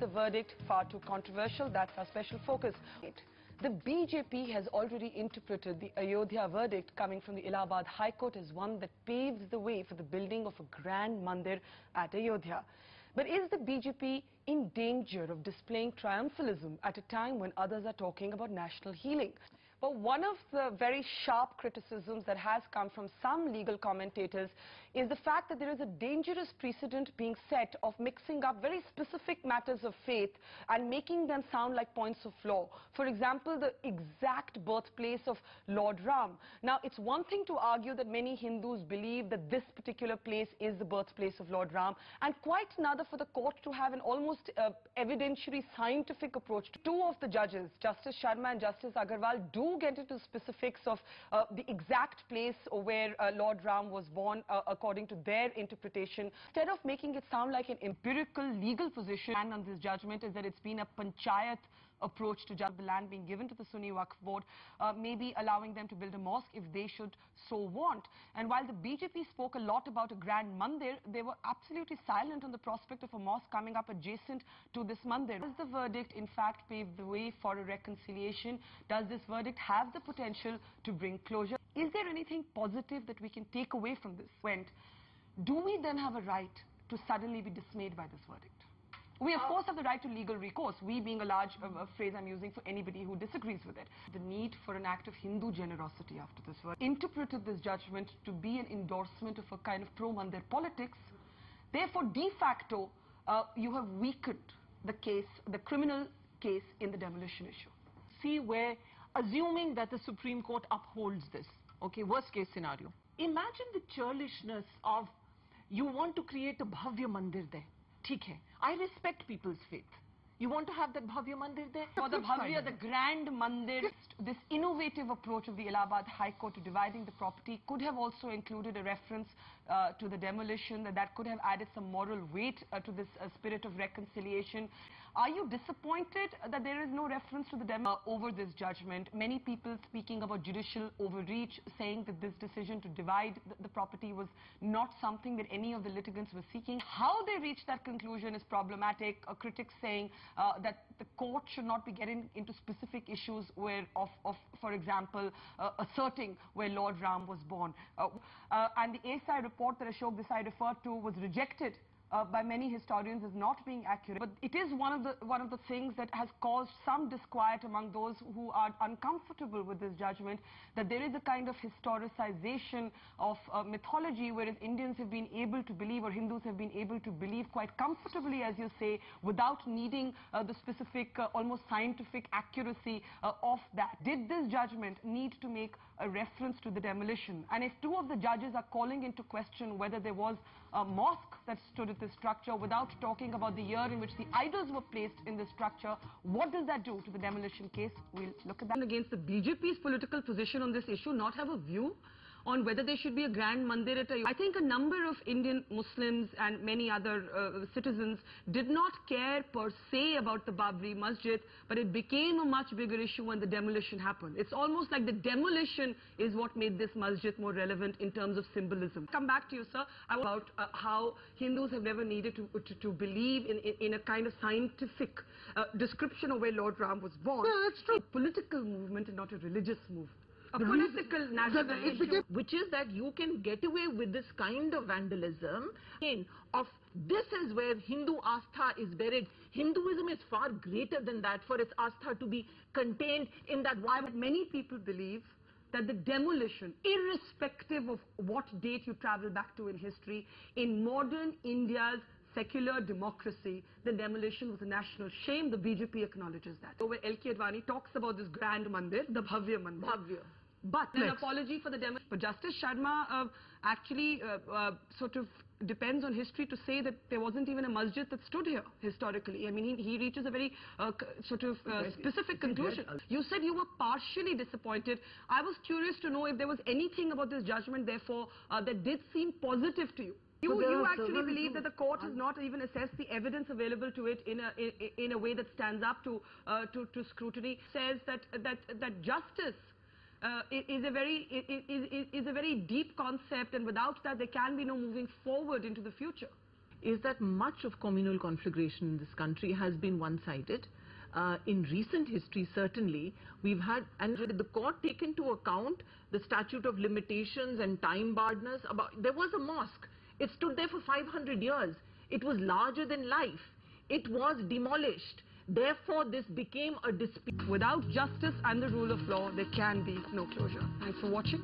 The verdict far too controversial. That's our special focus. The BJP has already interpreted the Ayodhya verdict coming from the Allahabad High Court as one that paves the way for the building of a grand mandir at Ayodhya. But is the BJP in danger of displaying triumphalism at a time when others are talking about national healing? But one of the very sharp criticisms that has come from some legal commentators is the fact that there is a dangerous precedent being set of mixing up very specific matters of faith and making them sound like points of law. For example, the exact birthplace of Lord Ram. Now, it's one thing to argue that many Hindus believe that this particular place is the birthplace of Lord Ram, and quite another for the court to have an almost evidentiary scientific approach. Two of the judges, Justice Sharma and Justice Agarwal, do get into specifics of the exact place where Lord Ram was born according to their interpretation. Instead of making it sound like an empirical legal position, and on this judgment is that it's been a panchayat approach to judge the land being given to the Sunni Waqf board, maybe allowing them to build a mosque if they should so want. And while the BJP spoke a lot about a grand mandir, they were absolutely silent on the prospect of a mosque coming up adjacent to this mandir. Does the verdict in fact pave the way for a reconciliation? Does this verdict have the potential to bring closure? Is there anything positive that we can take away from this? Do we then have a right to suddenly be dismayed by this verdict? We, of course, have the right to legal recourse, we being a large phrase I'm using for anybody who disagrees with it. The need for an act of Hindu generosity after this verdict interpreted this judgment to be an endorsement of a kind of pro-mandir politics. Therefore, de facto, you have weakened the case, the criminal case in the demolition issue. See, where, assuming that the Supreme Court upholds this, okay, worst case scenario. Imagine the churlishness of, you want to create a Bhavya Mandir there. ठीक है, I respect people's faith. You want to have that Bhavya Mandir there? For the Bhavya, the grand mandir, this innovative approach of the Allahabad High Court to dividing the property could have also included a reference to the demolition, that could have added some moral weight to this spirit of reconciliation. Are you disappointed that there is no reference to the demolition over this judgment? Many people speaking about judicial overreach, saying that this decision to divide the property was not something that any of the litigants were seeking. How they reached that conclusion is problematic. Critics saying that the court should not be getting into specific issues where for example, asserting where Lord Ram was born. And the ASI report that Ashok Desai referred to was rejected by many historians as not being accurate. But it is one of the things that has caused some disquiet among those who are uncomfortable with this judgment, that there is a kind of historicization of mythology, whereas Indians have been able to believe, or Hindus have been able to believe quite comfortably, as you say, without needing the specific, almost scientific accuracy of that. Did this judgment need to make a reference to the demolition? And if two of the judges are calling into question whether there was a mosque that stood at this structure without talking about the year in which the idols were placed in this structure, what does that do to the demolition case? We'll look at that. Against the BJP's political position on this issue, not have a view on whether there should be a grand mandir at Ayodhya. I think a number of Indian Muslims and many other citizens did not care per se about the Babri Masjid, but it became a much bigger issue when the demolition happened. It's almost like the demolition is what made this masjid more relevant in terms of symbolism. Come back to you, sir, about how Hindus have never needed to believe in a kind of scientific description of where Lord Ram was born. Yeah, that's true. A political movement and not a religious movement. A political national issue. Which is that you can get away with this kind of vandalism. This is where Hindu astha is buried. Hinduism is far greater than that for its astha to be contained in that. Why would many people believe that the demolition, irrespective of what date you travel back to in history, in modern India's secular democracy, the demolition was a national shame. The BJP acknowledges that. So where L.K. Advani talks about this grand mandir, the Bhavya Mandir. Bhavya. But an apology for the demolition. But Justice Sharma actually sort of depends on history to say that there wasn't even a masjid that stood here historically. I mean, he reaches a very specific conclusion. You said you were partially disappointed. I was curious to know if there was anything about this judgment, therefore, that did seem positive to you. You actually believe that the court has not even assessed the evidence available to it in a way that stands up to scrutiny. Says that justice is a very deep concept, and without that there can be no moving forward into the future. is that much of communal conflagration in this country has been one-sided. In recent history, certainly, we've had, and the court taken into account the statute of limitations and time barredness. There was a mosque. It stood there for 500 years. It was larger than life. It was demolished. Therefore, this became a dispute. Without justice and the rule of law, there can be no closure. Thanks for watching.